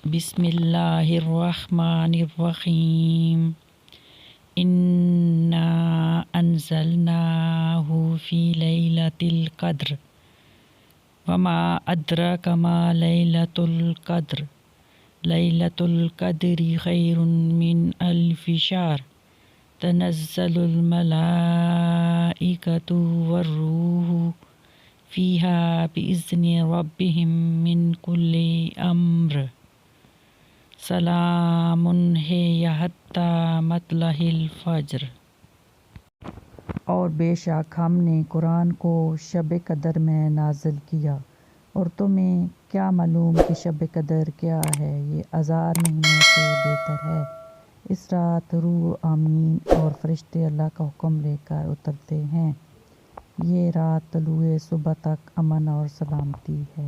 بسم اللہ الرحمن الرحیم انا انزلناہ فی لیلۃ القدر وما ادراک ما لیلۃ القدر لیلۃ القدر خیر من الف شہر تنزل الملائکۃ والروح فیہا بإذن ربہم من کل امر سلام ہی حتی مطلع الفجر۔ اور بے شک ہم نے قرآن کو شب قدر میں نازل کیا، اور تمہیں کیا معلوم کہ شب قدر کیا ہے؟ یہ 1000 مہینوں سے بہتر ہے۔ اس رات روح امین اور فرشتے اللہ کا حکم لے کر اترتے ہیں۔ یہ رات طلوع صبح تک امن اور سلامتی ہے۔